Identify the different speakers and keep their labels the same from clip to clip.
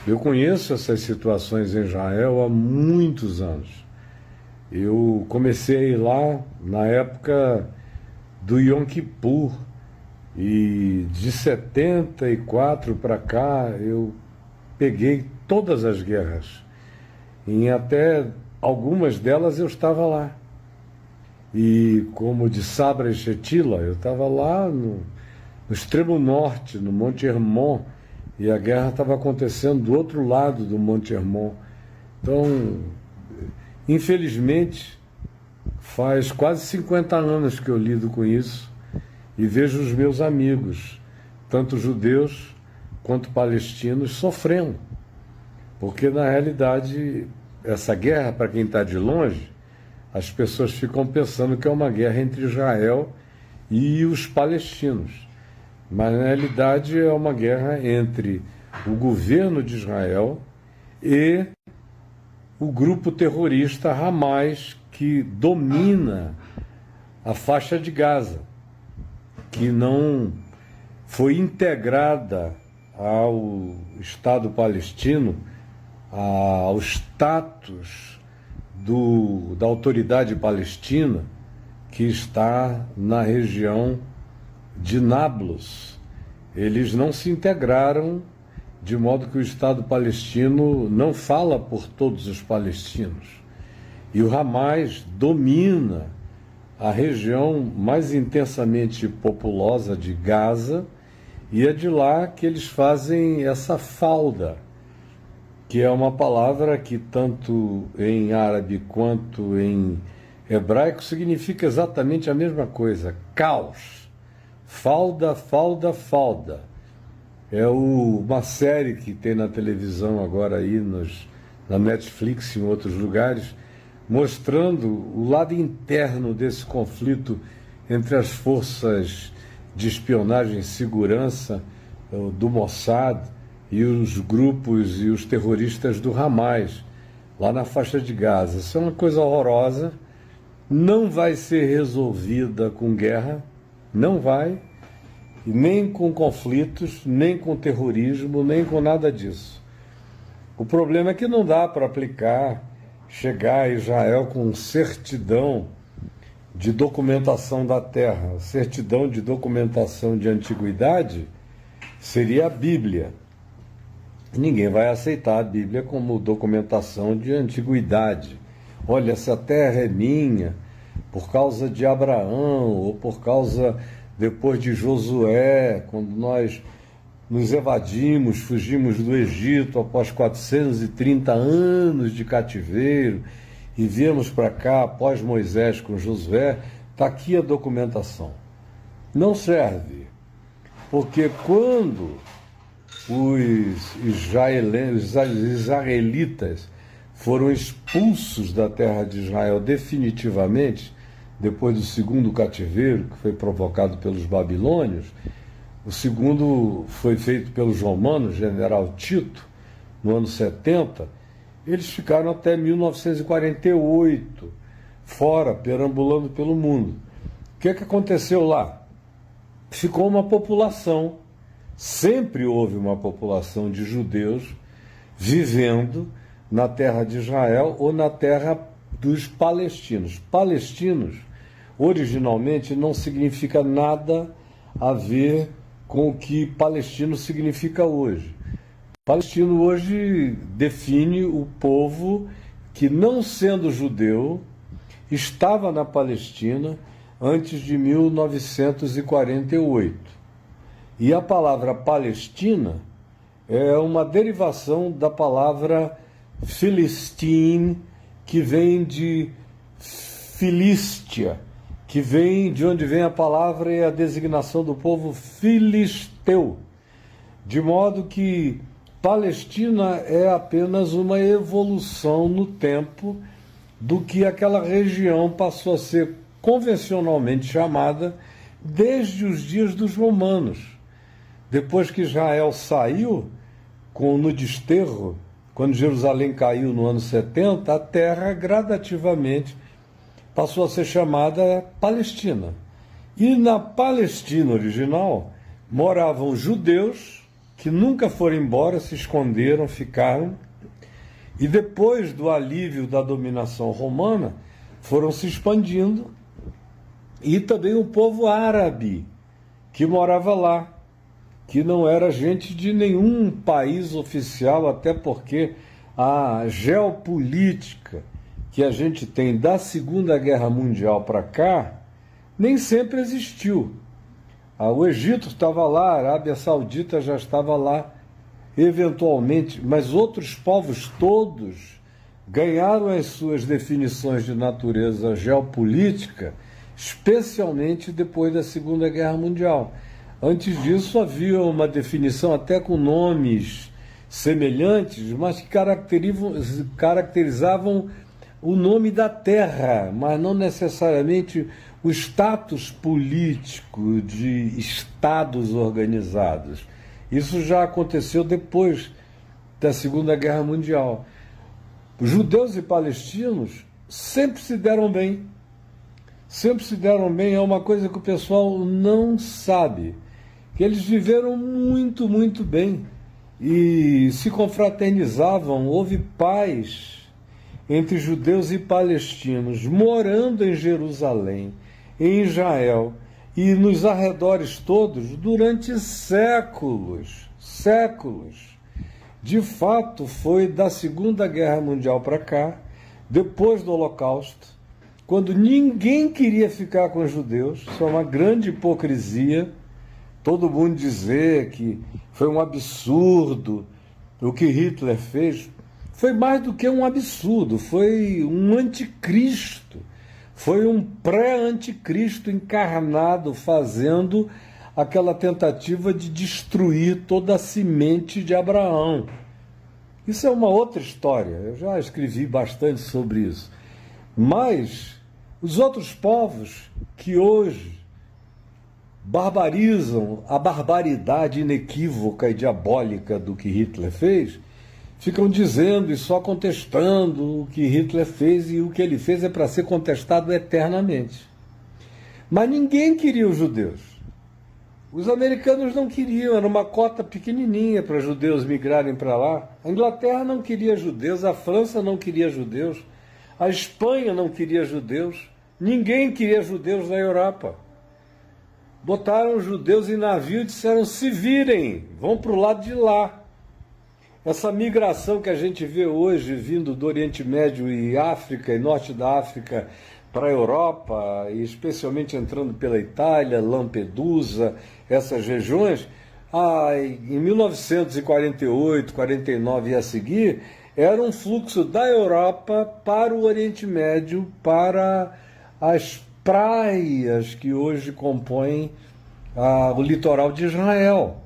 Speaker 1: Eu conheço essas situações em Israel há muitos anos. Eu comecei lá na época do Yom Kippur, e de 74 para cá eu peguei todas as guerras. Em até algumas delas eu estava lá. E como de Sabra e Shetila, eu estava lá no extremo norte, no Monte Hermon, e a guerra estava acontecendo do outro lado do Monte Hermon. Então, infelizmente, faz quase 50 anos que eu lido com isso e vejo os meus amigos, tanto judeus quanto palestinos, sofrendo. Porque, na realidade, essa guerra, para quem está de longe, as pessoas ficam pensando que é uma guerra entre Israel e os palestinos. Mas, na realidade, é uma guerra entre o governo de Israel e o grupo terrorista Hamas, que domina a faixa de Gaza, que não foi integrada ao Estado palestino, ao status da autoridade palestina, que está na região de Nablus. Eles não se integraram, de modo que o Estado palestino não fala por todos os palestinos. E o Hamas domina a região mais intensamente populosa de Gaza, e é de lá que eles fazem essa falda, que é uma palavra que tanto em árabe quanto em hebraico significa exatamente a mesma coisa: caos. Falda, falda, falda. É uma série que tem na televisão agora aí, na Netflix e em outros lugares, mostrando o lado interno desse conflito entre as forças de espionagem e segurança do Mossad e os grupos e os terroristas do Hamas, lá na faixa de Gaza. Isso é uma coisa horrorosa, não vai ser resolvida com guerra, não vai, e nem com conflitos, nem com terrorismo, nem com nada disso. O problema é que não dá para chegar a Israel com certidão de documentação da terra. Certidão de documentação de antiguidade seria a Bíblia. Ninguém vai aceitar a Bíblia como documentação de antiguidade. Olha, essa terra é minha por causa de Abraão, ou por causa, depois de Josué, quando nós nos evadimos, fugimos do Egito após 430 anos de cativeiro e viemos para cá após Moisés com Josué. Está aqui a documentação. Não serve, porque quando os israelitas foram expulsos da terra de Israel definitivamente, depois do segundo cativeiro, que foi provocado pelos babilônios, o segundo foi feito pelos romanos, general Tito, no ano 70, eles ficaram até 1948, fora, perambulando pelo mundo. O que aconteceu lá? Ficou uma população, sempre houve uma população de judeus vivendo na terra de Israel ou na terra dos palestinos. Palestinos, originalmente, não significa nada a ver com o que palestino significa hoje. Palestino hoje define o povo que, não sendo judeu, estava na Palestina antes de 1948. E a palavra Palestina é uma derivação da palavra Filistim, que vem de Filístia, que vem de onde vem a palavra e a designação do povo filisteu. De modo que Palestina é apenas uma evolução no tempo do que aquela região passou a ser convencionalmente chamada desde os dias dos romanos. Depois que Israel saiu no desterro, quando Jerusalém caiu no ano 70, a terra gradativamente passou a ser chamada Palestina. E na Palestina original moravam judeus que nunca foram embora, se esconderam, ficaram, e depois do alívio da dominação romana, foram se expandindo, e também o povo árabe que morava lá, que não era gente de nenhum país oficial, até porque a geopolítica que a gente tem da Segunda Guerra Mundial para cá nem sempre existiu. O Egito estava lá, a Arábia Saudita já estava lá, eventualmente, mas outros povos todos ganharam as suas definições de natureza geopolítica, especialmente depois da Segunda Guerra Mundial. Antes disso havia uma definição até com nomes semelhantes, mas que caracterizavam o nome da terra, mas não necessariamente o status político de estados organizados. Isso já aconteceu depois da Segunda Guerra Mundial. Os judeus e palestinos sempre se deram bem. Sempre se deram bem, é uma coisa que o pessoal não sabe. Que eles viveram muito, muito bem. E se confraternizavam, houve paz entre judeus e palestinos, morando em Jerusalém, em Israel e nos arredores todos durante séculos, séculos. De fato, foi da Segunda Guerra Mundial para cá, depois do Holocausto, quando ninguém queria ficar com os judeus. Isso é uma grande hipocrisia, todo mundo dizer que foi um absurdo o que Hitler fez. Foi mais do que um absurdo, foi um anticristo, foi um pré-anticristo encarnado fazendo aquela tentativa de destruir toda a semente de Abraão. Isso é uma outra história, eu já escrevi bastante sobre isso. Mas os outros povos que hoje barbarizam a barbaridade inequívoca e diabólica do que Hitler fez, ficam dizendo e só contestando o que Hitler fez, e o que ele fez é para ser contestado eternamente. Mas ninguém queria os judeus. Os americanos não queriam, era uma cota pequenininha para judeus migrarem para lá. A Inglaterra não queria judeus, a França não queria judeus, a Espanha não queria judeus, ninguém queria judeus na Europa. Botaram judeus em navio e disseram: se virem, vão para o lado de lá. Essa migração que a gente vê hoje, vindo do Oriente Médio e África, e Norte da África, para a Europa, e especialmente entrando pela Itália, Lampedusa, essas regiões, em 1948, 49 e a seguir, era um fluxo da Europa para o Oriente Médio, para as praias que hoje compõem o litoral de Israel.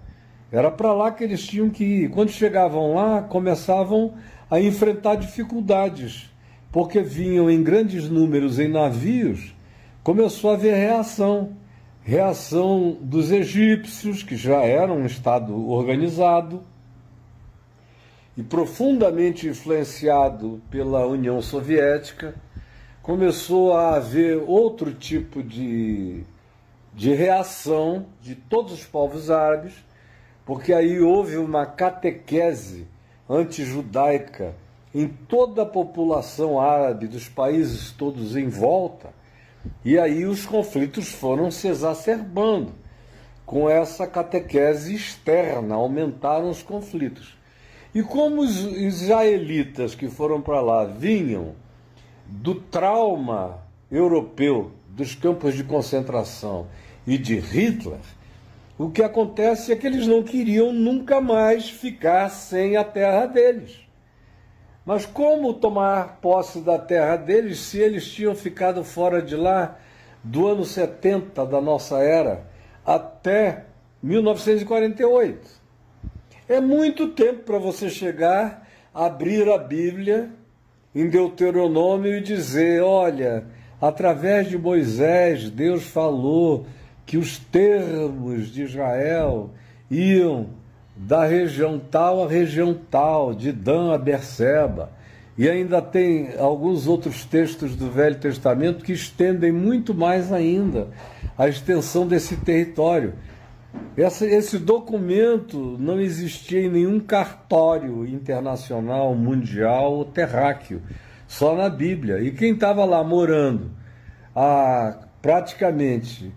Speaker 1: Era para lá que eles tinham que ir. Quando chegavam lá, começavam a enfrentar dificuldades, porque vinham em grandes números em navios. Começou a haver reação dos egípcios, que já eram um Estado organizado, e profundamente influenciado pela União Soviética. Começou a haver outro tipo de reação de todos os povos árabes, porque aí houve uma catequese antijudaica em toda a população árabe dos países todos em volta, e aí os conflitos foram se exacerbando. Com essa catequese externa, aumentaram os conflitos. E como os israelitas que foram para lá vinham do trauma europeu, dos campos de concentração e de Hitler, o que acontece é que eles não queriam nunca mais ficar sem a terra deles. Mas como tomar posse da terra deles se eles tinham ficado fora de lá do ano 70 da nossa era até 1948? É muito tempo para você chegar, abrir a Bíblia em Deuteronômio e dizer: olha, através de Moisés, Deus falou que os termos de Israel iam da região tal a região tal, de Dan a Berseba. E ainda tem alguns outros textos do Velho Testamento que estendem muito mais ainda a extensão desse território. Esse documento não existia em nenhum cartório internacional, mundial ou terráqueo, só na Bíblia. E quem estava lá morando há praticamente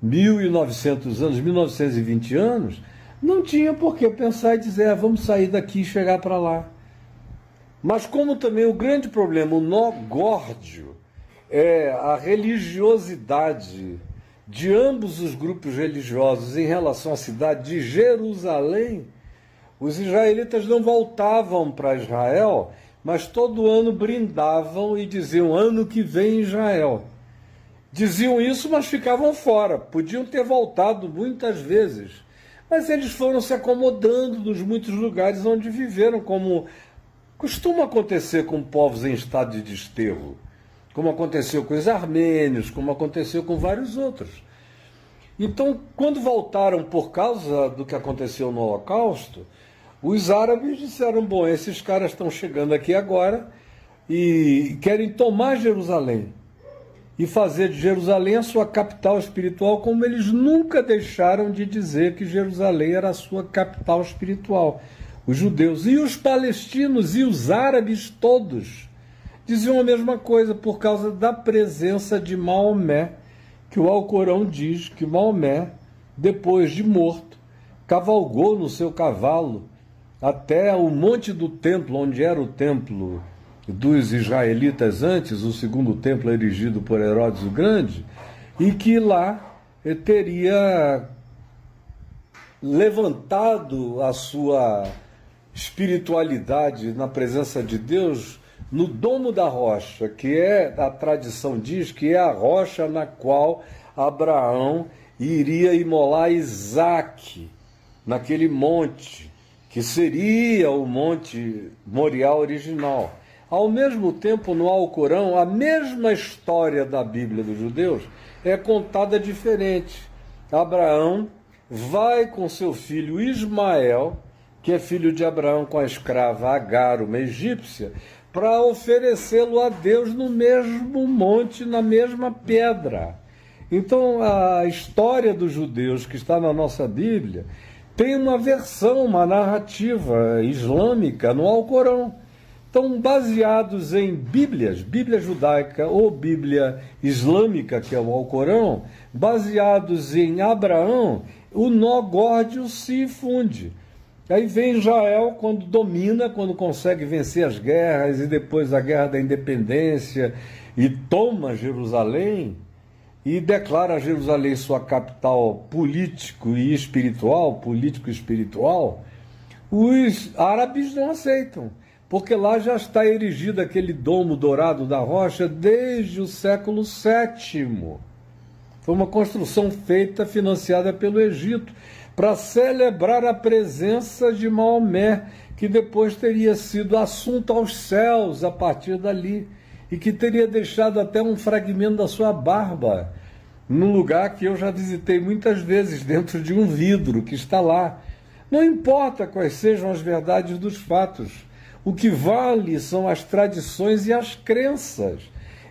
Speaker 1: 1.900 anos, 1.920 anos, não tinha por que pensar e dizer, vamos sair daqui e chegar para lá. Mas como também o grande problema, o nó górdio, é a religiosidade de ambos os grupos religiosos em relação à cidade de Jerusalém, os israelitas não voltavam para Israel, mas todo ano brindavam e diziam, ano que vem Israel. Diziam isso, mas ficavam fora, podiam ter voltado muitas vezes, mas eles foram se acomodando nos muitos lugares onde viveram, como costuma acontecer com povos em estado de desterro, como aconteceu com os armênios, como aconteceu com vários outros. Então, quando voltaram por causa do que aconteceu no Holocausto, os árabes disseram, bom, esses caras estão chegando aqui agora e querem tomar Jerusalém e fazer de Jerusalém a sua capital espiritual, como eles nunca deixaram de dizer que Jerusalém era a sua capital espiritual. Os judeus e os palestinos e os árabes todos diziam a mesma coisa por causa da presença de Maomé, que o Alcorão diz que Maomé, depois de morto, cavalgou no seu cavalo até o monte do templo, onde era o templo dos israelitas antes, o segundo templo erigido por Herodes o Grande, e que lá teria levantado a sua espiritualidade na presença de Deus no domo da rocha, que a tradição diz que é a rocha na qual Abraão iria imolar Isaque, naquele monte, que seria o Monte Moriá original. Ao mesmo tempo, no Alcorão, a mesma história da Bíblia dos judeus é contada diferente. Abraão vai com seu filho Ismael, que é filho de Abraão com a escrava Agar, uma egípcia, para oferecê-lo a Deus no mesmo monte, na mesma pedra. Então, a história dos judeus que está na nossa Bíblia tem uma versão, uma narrativa islâmica no Alcorão. Então, baseados em Bíblia judaica ou Bíblia islâmica, que é o Alcorão, baseados em Abraão, o nó górdio se funde. Aí vem Israel quando domina, quando consegue vencer as guerras e depois a guerra da independência e toma Jerusalém e declara Jerusalém sua capital político e espiritual. Os árabes não aceitam, porque lá já está erigido aquele domo dourado da rocha desde o século VII. Foi uma construção feita, financiada pelo Egito, para celebrar a presença de Maomé, que depois teria sido assunto aos céus a partir dali, e que teria deixado até um fragmento da sua barba, num lugar que eu já visitei muitas vezes, dentro de um vidro que está lá. Não importa quais sejam as verdades dos fatos, o que vale são as tradições e as crenças.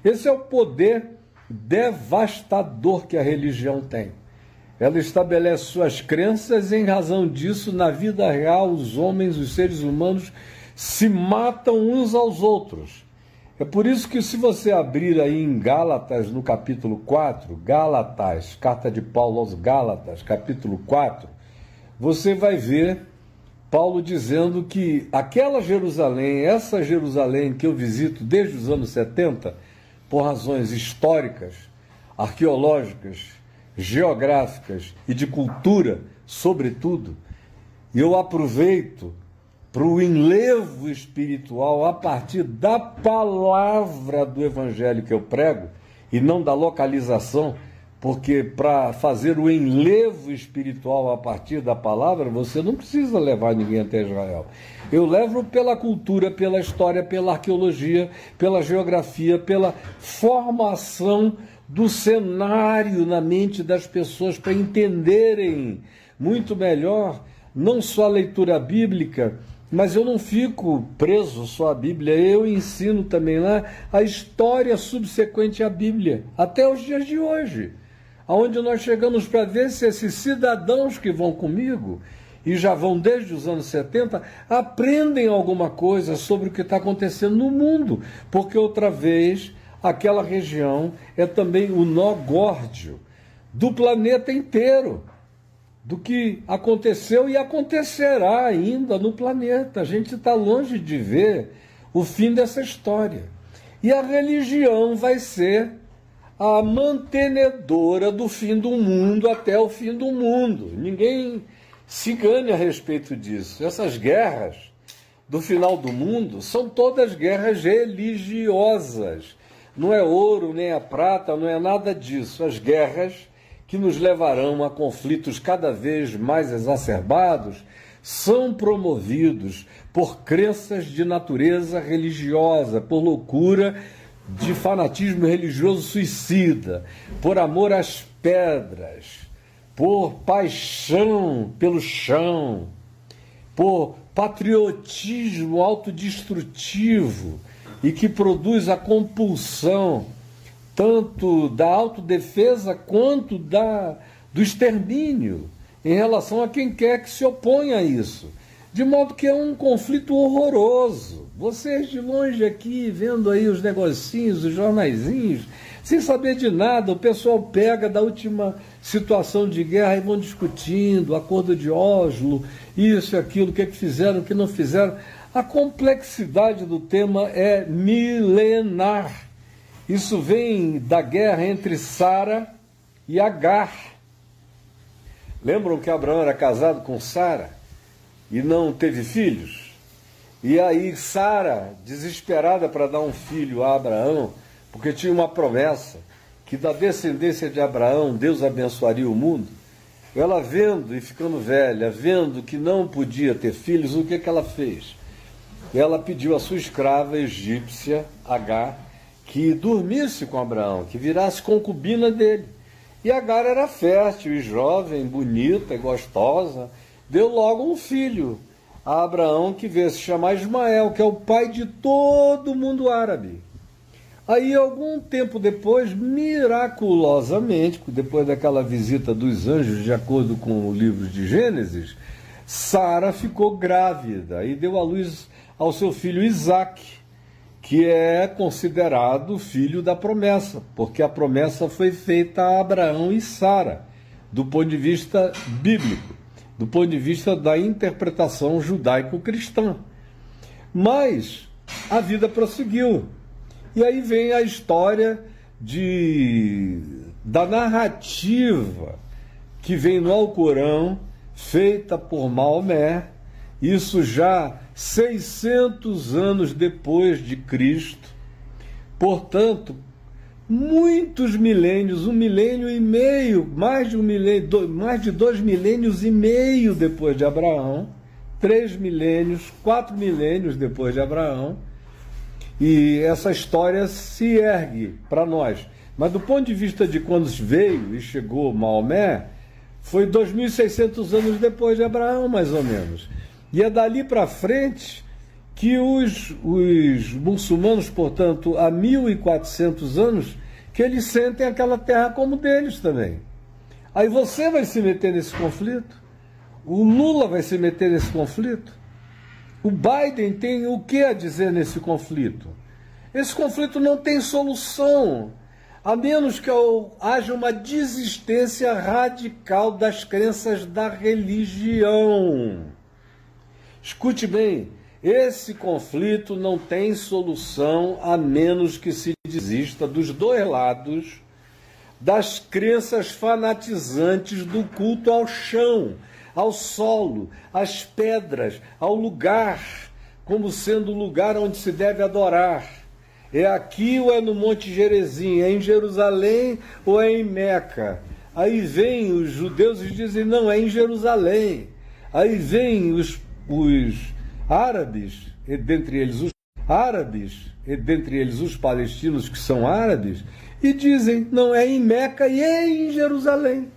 Speaker 1: Esse é o poder devastador que a religião tem. Ela estabelece suas crenças e, em razão disso, na vida real, os homens, os seres humanos, se matam uns aos outros. É por isso que, se você abrir aí em Gálatas, no capítulo 4, Gálatas, carta de Paulo aos Gálatas, capítulo 4, você vai ver Paulo dizendo que aquela Jerusalém, essa Jerusalém que eu visito desde os anos 70, por razões históricas, arqueológicas, geográficas e de cultura, sobretudo, eu aproveito para o enlevo espiritual a partir da palavra do evangelho que eu prego e não da localização, porque para fazer o enlevo espiritual a partir da palavra, você não precisa levar ninguém até Israel. Eu levo pela cultura, pela história, pela arqueologia, pela geografia, pela formação do cenário na mente das pessoas para entenderem muito melhor, não só a leitura bíblica, mas eu não fico preso só à Bíblia, eu ensino também lá a história subsequente à Bíblia, até os dias de hoje. aonde nós chegamos para ver se esses cidadãos que vão comigo, e já vão desde os anos 70, aprendem alguma coisa sobre o que está acontecendo no mundo, porque outra vez aquela região é também o nó górdio do planeta inteiro, do que aconteceu e acontecerá ainda no planeta. A gente está longe de ver o fim dessa história. E a religião vai ser a mantenedora do fim do mundo até o fim do mundo. Ninguém se engane a respeito disso. Essas guerras do final do mundo são todas guerras religiosas. Não é ouro, nem é prata, não é nada disso. As guerras que nos levarão a conflitos cada vez mais exacerbados são promovidos por crenças de natureza religiosa, por loucura de fanatismo religioso suicida, por amor às pedras, por paixão pelo chão, por patriotismo autodestrutivo e que produz a compulsão tanto da autodefesa quanto do extermínio em relação a quem quer que se oponha a isso. De modo que é um conflito horroroso. Vocês de longe aqui, vendo aí os negocinhos, os jornaizinhos, sem saber de nada, o pessoal pega da última situação de guerra e vão discutindo, acordo de Oslo, isso e aquilo, o que é que fizeram, o que não fizeram. A complexidade do tema é milenar. Isso vem da guerra entre Sara e Agar. Lembram que Abraão era casado com Sara e não teve filhos? E aí Sara, desesperada para dar um filho a Abraão, porque tinha uma promessa que da descendência de Abraão Deus abençoaria o mundo, ela vendo e ficando velha, vendo que não podia ter filhos, o que que ela fez? Ela pediu à sua escrava egípcia, Agar, que dormisse com Abraão, que virasse concubina dele. E Agar era fértil e jovem, bonita e gostosa, deu logo um filho a Abraão, que veio se chamar Ismael, que é o pai de todo mundo árabe. Aí, algum tempo depois, miraculosamente, depois daquela visita dos anjos, de acordo com o livro de Gênesis, Sara ficou grávida e deu à luz ao seu filho Isaque, que é considerado filho da promessa, porque a promessa foi feita a Abraão e Sara, do ponto de vista bíblico, do ponto de vista da interpretação judaico-cristã. Mas a vida prosseguiu. E aí vem a história da narrativa que vem no Alcorão, feita por Maomé, isso já 600 anos depois de Cristo. Portanto, muitos milênios, 1,5 milênio, mais de 2 milênios e meio depois de Abraão, 3 milênios, 4 milênios depois de Abraão, e essa história se ergue para nós. Mas do ponto de vista de quando veio e chegou Maomé, foi 2.600 anos depois de Abraão, mais ou menos. E é dali para frente que os muçulmanos, portanto, há 1.400 anos, que eles sentem aquela terra como deles também. Aí você vai se meter nesse conflito? O Lula vai se meter nesse conflito? O Biden tem o que a dizer nesse conflito? Esse conflito não tem solução, a menos que haja uma desistência radical das crenças da religião. Escute bem, esse conflito não tem solução a menos que se desista dos dois lados das crenças fanatizantes do culto ao chão, ao solo, às pedras, ao lugar, como sendo o lugar onde se deve adorar. É aqui ou é no Monte Gerizim? É em Jerusalém ou é em Meca? Aí vem os judeus e dizem, não, é em Jerusalém. Aí vem os árabes, e dentre eles os palestinos que são árabes, e dizem, não, é em Meca e é em Jerusalém.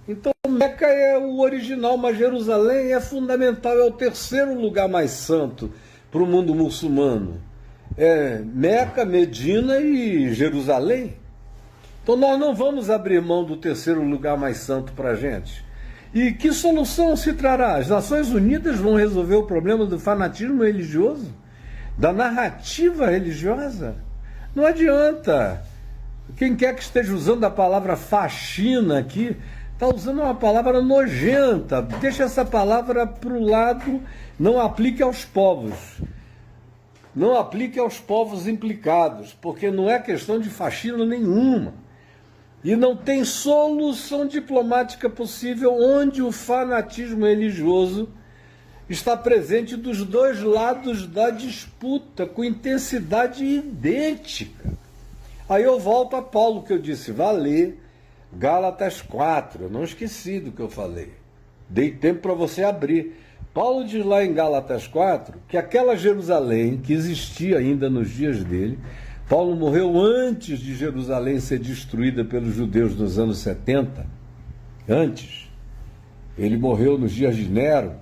Speaker 1: Então Meca é o original, mas Jerusalém é fundamental, é o terceiro lugar mais santo para o mundo muçulmano. É Meca, Medina e Jerusalém. Então nós não vamos abrir mão do terceiro lugar mais santo para a gente. E que solução se trará? As Nações Unidas vão resolver o problema do fanatismo religioso? Da narrativa religiosa? Não adianta. Quem quer que esteja usando a palavra faxina aqui, está usando uma palavra nojenta. Deixa essa palavra para o lado, não aplique aos povos. Não aplique aos povos implicados, porque não é questão de faxina nenhuma. E não tem solução diplomática possível onde o fanatismo religioso está presente dos dois lados da disputa, com intensidade idêntica. Aí eu volto a Paulo, que eu disse, vá ler Gálatas 4, eu não esqueci do que eu falei. Dei tempo para você abrir. Paulo diz lá em Gálatas 4 que aquela Jerusalém que existia ainda nos dias dele, Paulo morreu antes de Jerusalém ser destruída pelos judeus nos anos 70, antes. Ele morreu nos dias de Nero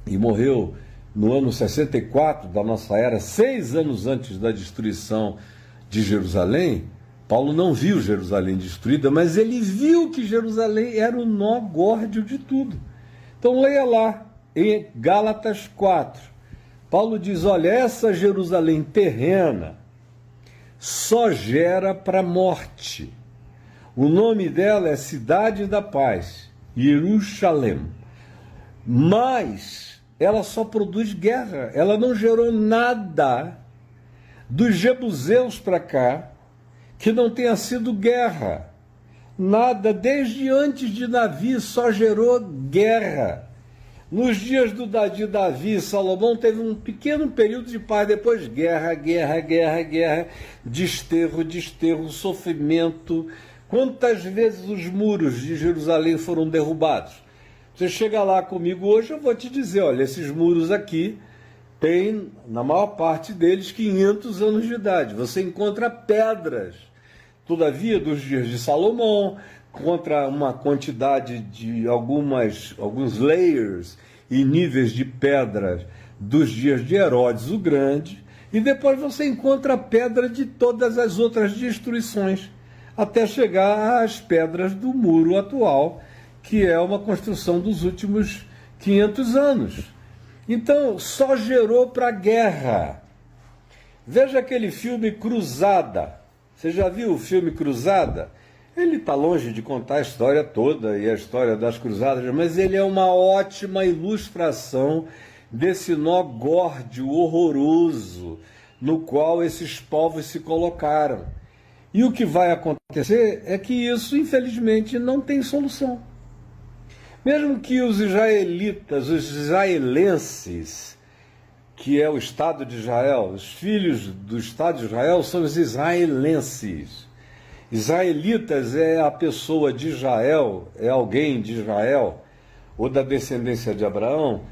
Speaker 1: e morreu no ano 64 da nossa era, 6 anos antes da destruição de Jerusalém. Paulo não viu Jerusalém destruída, mas ele viu que Jerusalém era o nó górdio de tudo. Então leia lá, em Gálatas 4. Paulo diz, olha, essa Jerusalém terrena só gera para morte. O nome dela é Cidade da Paz, Jerusalém. Mas ela só produz guerra. Ela não gerou nada dos jebuseus para cá que não tenha sido guerra. Nada, desde antes de Davi, só gerou guerra. Nos dias de Davi, Salomão teve um pequeno período de paz, depois guerra, desterro, sofrimento. Quantas vezes os muros de Jerusalém foram derrubados? Você chega lá comigo hoje, eu vou te dizer, olha, esses muros aqui têm, na maior parte deles, 500 anos de idade. Você encontra pedras, todavia, dos dias de Salomão, contra uma quantidade de alguns layers e níveis de pedras dos dias de Herodes o Grande, e depois você encontra pedra de todas as outras destruições, até chegar às pedras do muro atual, que é uma construção dos últimos 500 anos. Então, só gerou para guerra. Veja aquele filme Cruzada. Você já viu o filme Cruzada? Ele está longe de contar a história toda e a história das cruzadas, mas ele é uma ótima ilustração desse nó górdio horroroso no qual esses povos se colocaram. E o que vai acontecer é que isso, infelizmente, não tem solução. Mesmo que os israelitas, os israelenses, que é o Estado de Israel, os filhos do Estado de Israel são os israelenses. Israelitas é a pessoa de Israel, é alguém de Israel, ou da descendência de Abraão,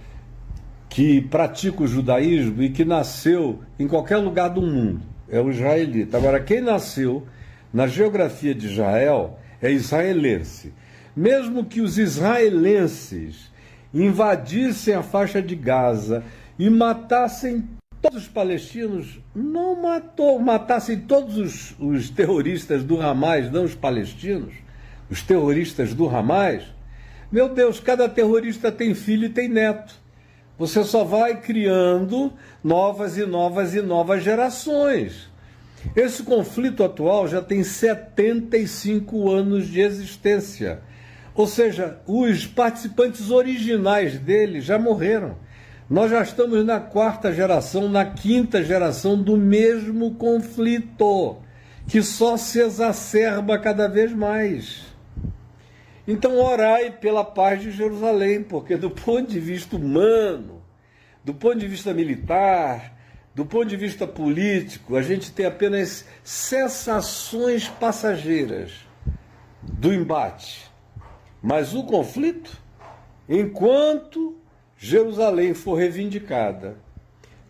Speaker 1: que pratica o judaísmo e que nasceu em qualquer lugar do mundo. É o israelita. Agora, quem nasceu na geografia de Israel é israelense. Mesmo que os israelenses invadissem a faixa de Gaza e matassem todos os palestinos, matassem todos os terroristas do Hamas, não os palestinos, os terroristas do Hamas, meu Deus, cada terrorista tem filho e tem neto. Você só vai criando novas gerações. Esse conflito atual já tem 75 anos de existência. Ou seja, os participantes originais dele já morreram. Nós já estamos na 4ª geração, na 5ª geração do mesmo conflito, que só se exacerba cada vez mais. Então orai pela paz de Jerusalém, porque do ponto de vista humano, do ponto de vista militar, do ponto de vista político, a gente tem apenas sensações passageiras do embate. Mas o conflito, enquanto Jerusalém for reivindicada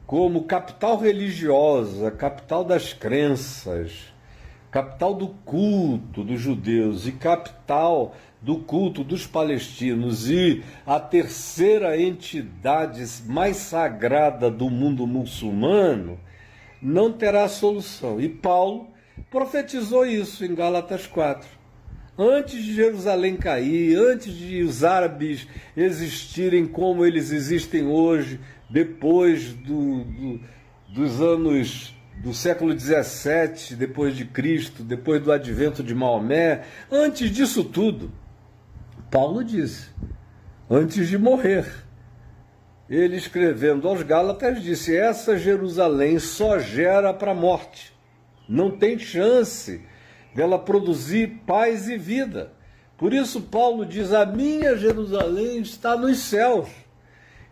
Speaker 1: como capital religiosa, capital das crenças, capital do culto dos judeus e capital do culto dos palestinos e a terceira entidade mais sagrada do mundo muçulmano, não terá solução. E Paulo profetizou isso em Gálatas 4. Antes de Jerusalém cair, antes de os árabes existirem como eles existem hoje, depois dos anos do século 17, depois de Cristo, depois do advento de Maomé, antes disso tudo, Paulo disse, antes de morrer, ele escrevendo aos Gálatas disse, essa Jerusalém só gera para a morte, não tem chance dela produzir paz e vida. Por isso Paulo diz, a minha Jerusalém está nos céus,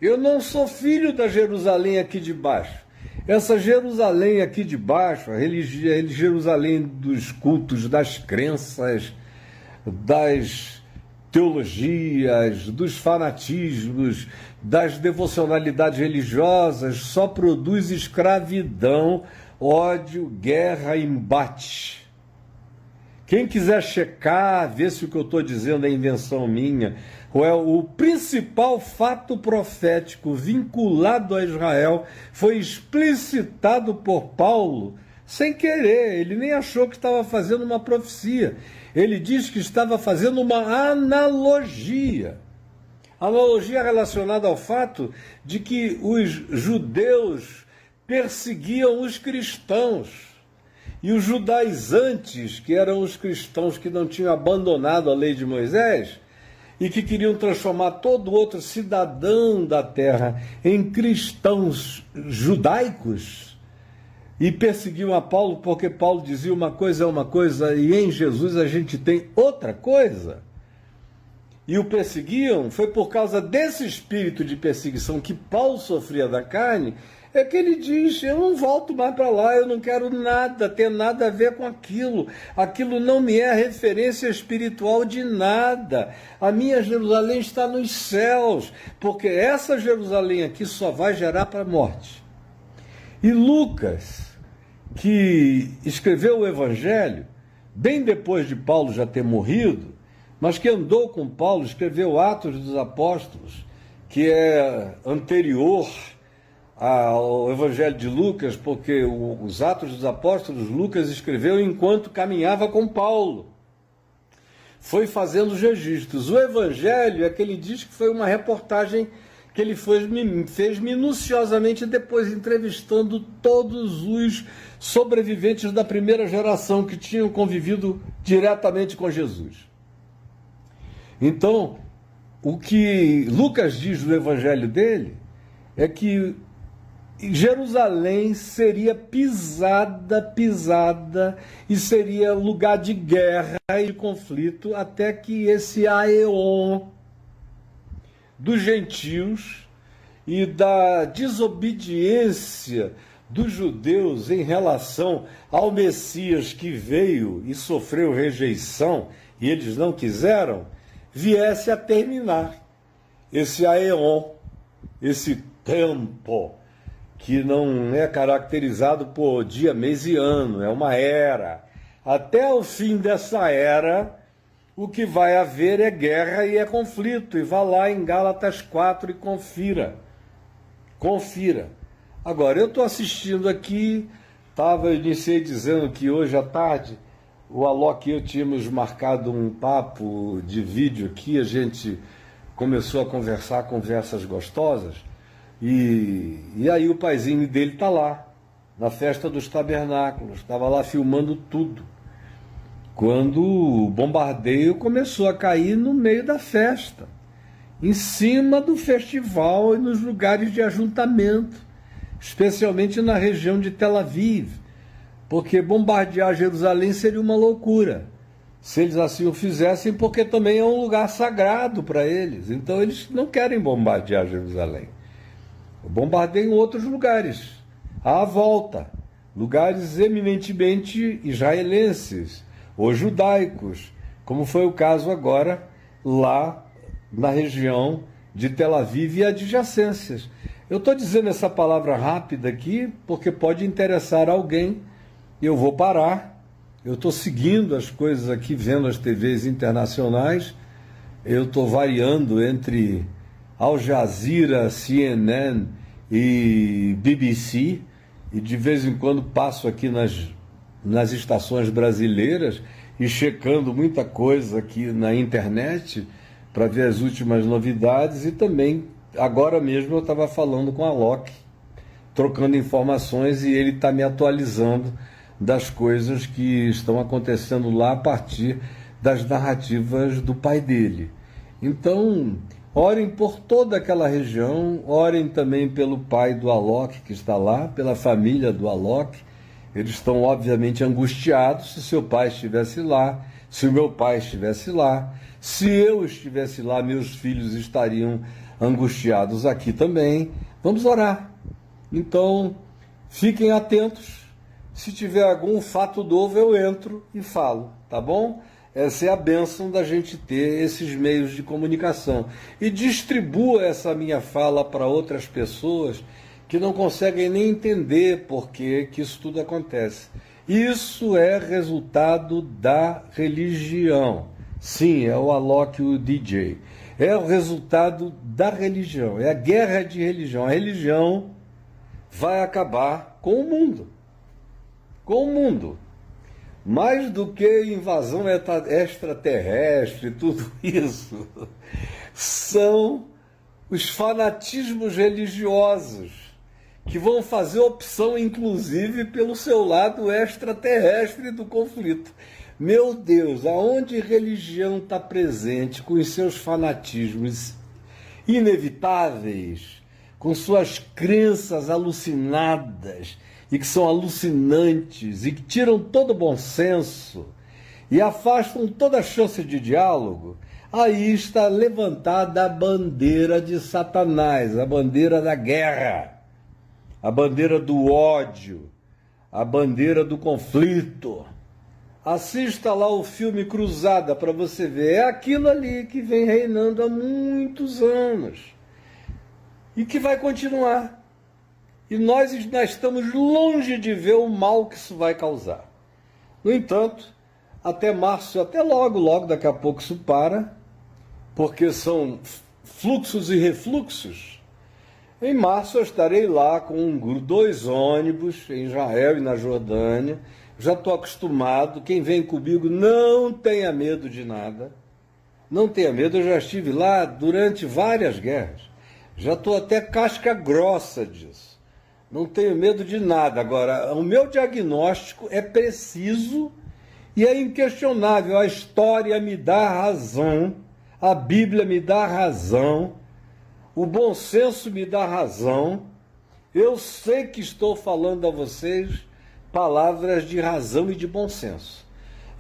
Speaker 1: eu não sou filho da Jerusalém aqui de baixo. Essa Jerusalém aqui de baixo, a Jerusalém dos cultos, das crenças, das teologias, dos fanatismos, das devocionalidades religiosas, só produz escravidão, ódio, guerra e embate. Quem quiser checar, ver se o que eu estou dizendo é invenção minha, ou é o principal fato profético vinculado a Israel, foi explicitado por Paulo sem querer. Ele nem achou que estava fazendo uma profecia. Ele diz que estava fazendo uma analogia. Analogia relacionada ao fato de que os judeus perseguiam os cristãos. E os judaizantes, que eram os cristãos que não tinham abandonado a lei de Moisés e que queriam transformar todo outro cidadão da terra em cristãos judaicos, e perseguiam a Paulo porque Paulo dizia uma coisa é uma coisa e em Jesus a gente tem outra coisa. E o perseguiam, foi por causa desse espírito de perseguição que Paulo sofria da carne, é que ele diz, eu não volto mais para lá, eu não quero nada, ter nada a ver com aquilo. Aquilo não me é referência espiritual de nada. A minha Jerusalém está nos céus, porque essa Jerusalém aqui só vai gerar para a morte. E Lucas, que escreveu o Evangelho, bem depois de Paulo já ter morrido, mas que andou com Paulo, escreveu Atos dos Apóstolos, que é anterior ao Evangelho de Lucas, porque os Atos dos Apóstolos Lucas escreveu enquanto caminhava com Paulo. Foi fazendo os registros. O Evangelho é que ele diz que foi uma reportagem que ele fez minuciosamente, depois entrevistando todos os sobreviventes da primeira geração que tinham convivido diretamente com Jesus. Então, o que Lucas diz no Evangelho dele é que Jerusalém seria pisada e seria lugar de guerra e de conflito até que esse aeon dos gentios e da desobediência dos judeus em relação ao Messias que veio e sofreu rejeição e eles não quiseram, viesse a terminar esse aeon, esse tempo, que não é caracterizado por dia, mês e ano, é uma era. Até o fim dessa era, o que vai haver é guerra e é conflito. E vá lá em Gálatas 4 e confira. Confira. Agora, eu estou assistindo aqui, eu iniciei dizendo que hoje à tarde, o Alok e eu tínhamos marcado um papo de vídeo aqui, a gente começou a conversar conversas gostosas, e aí o paizinho dele está lá, na festa dos tabernáculos, estava lá filmando tudo, quando o bombardeio começou a cair no meio da festa, em cima do festival e nos lugares de ajuntamento, especialmente na região de Tel Aviv, porque bombardear Jerusalém seria uma loucura, se eles assim o fizessem, porque também é um lugar sagrado para eles, então eles não querem bombardear Jerusalém. Bombardeiam outros lugares, à volta, lugares eminentemente israelenses ou judaicos, como foi o caso agora lá na região de Tel Aviv e adjacências. Eu estou dizendo essa palavra rápida aqui porque pode interessar alguém, eu vou parar, eu estou seguindo as coisas aqui, vendo as TVs internacionais, eu estou variando entre Al Jazeera, CNN e BBC, e de vez em quando passo aqui nas nas estações brasileiras e checando muita coisa aqui na internet para ver as últimas novidades, e também, agora mesmo, eu estava falando com a Alok, trocando informações, e ele está me atualizando das coisas que estão acontecendo lá a partir das narrativas do pai dele. Então, orem por toda aquela região, orem também pelo pai do Alok que está lá, pela família do Alok. Eles estão obviamente angustiados. Se seu pai estivesse lá, se o meu pai estivesse lá, se eu estivesse lá, meus filhos estariam angustiados aqui também. Vamos orar. Então, fiquem atentos. Se tiver algum fato novo, eu entro e falo, tá bom? Essa é a bênção da gente ter esses meios de comunicação. E distribua essa minha fala para outras pessoas que não conseguem nem entender por que isso tudo acontece. Isso é resultado da religião. Sim, é o Alok, o DJ. É o resultado da religião, é a guerra de religião. A religião vai acabar com o mundo. Com o mundo. Mais do que invasão extraterrestre, tudo isso, são os fanatismos religiosos que vão fazer opção, inclusive, pelo seu lado extraterrestre do conflito. Meu Deus, aonde religião está presente com os seus fanatismos inevitáveis, com suas crenças alucinadas, e que são alucinantes, e que tiram todo o bom senso, e afastam toda a chance de diálogo, aí está levantada a bandeira de Satanás, a bandeira da guerra, a bandeira do ódio, a bandeira do conflito. Assista lá o filme Cruzada para você ver, é aquilo ali que vem reinando há muitos anos, e que vai continuar. E nós estamos longe de ver o mal que isso vai causar. No entanto, até março, até logo, daqui a pouco isso para, porque são fluxos e refluxos. Em março eu estarei lá com 2 ônibus em Israel e na Jordânia. Já estou acostumado, quem vem comigo não tenha medo de nada. Não tenha medo, eu já estive lá durante várias guerras. Já estou até casca grossa disso. Não tenho medo de nada. Agora, o meu diagnóstico é preciso e é inquestionável. A história me dá razão, a Bíblia me dá razão, o bom senso me dá razão. Eu sei que estou falando a vocês palavras de razão e de bom senso.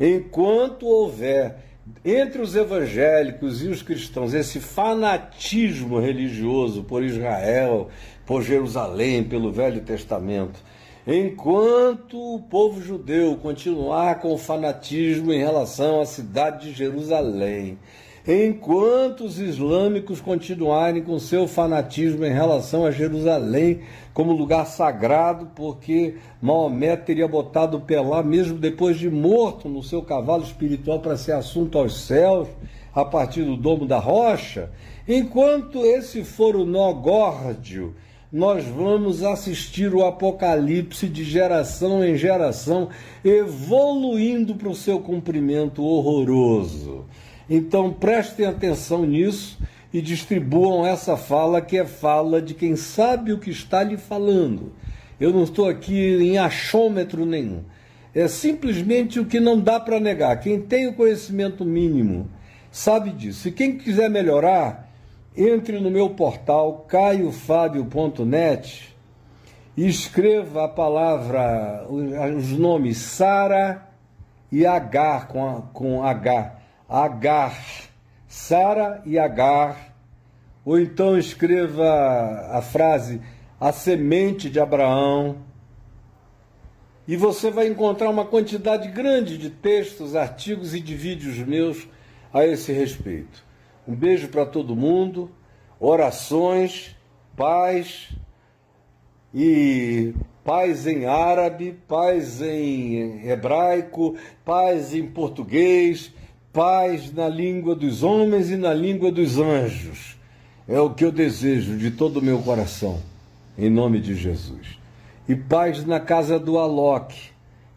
Speaker 1: Enquanto houver entre os evangélicos e os cristãos esse fanatismo religioso por Israel, por Jerusalém, pelo Velho Testamento, enquanto o povo judeu continuar com o fanatismo em relação à cidade de Jerusalém, enquanto os islâmicos continuarem com seu fanatismo em relação a Jerusalém como lugar sagrado, porque Maomé teria botado o pé lá mesmo depois de morto no seu cavalo espiritual para ser assunto aos céus, a partir do Domo da Rocha, enquanto esse for o nó górdio, nós vamos assistir o apocalipse de geração em geração, evoluindo para o seu cumprimento horroroso. Então prestem atenção nisso e distribuam essa fala, que é fala de quem sabe o que está lhe falando. Eu não estou aqui em achômetro nenhum. É simplesmente o que não dá para negar. Quem tem o conhecimento mínimo sabe disso. E quem quiser melhorar, entre no meu portal caiofabio.net e escreva a palavra, os nomes Sara e Agar com H. Agar, Sara e Agar, ou então escreva a frase a semente de Abraão, e você vai encontrar uma quantidade grande de textos, artigos e de vídeos meus a esse respeito. Um beijo para todo mundo, orações, paz, e paz em árabe, paz em hebraico, paz em português, paz na língua dos homens e na língua dos anjos. É o que eu desejo de todo o meu coração, em nome de Jesus. E paz na casa do Alok,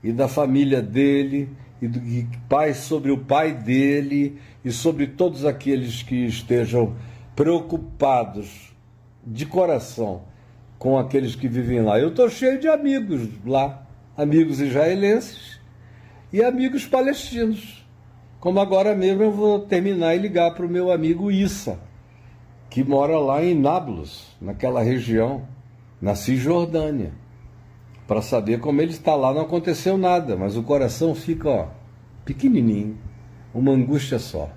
Speaker 1: e da família dele, e paz sobre o pai dele, e sobre todos aqueles que estejam preocupados de coração com aqueles que vivem lá. Eu estou cheio de amigos lá, amigos israelenses e amigos palestinos. Como agora mesmo eu vou terminar e ligar para o meu amigo Issa, que mora lá em Nablus, naquela região, na Cisjordânia, para saber como ele está lá. Não aconteceu nada, mas o coração fica pequenininho, uma angústia só.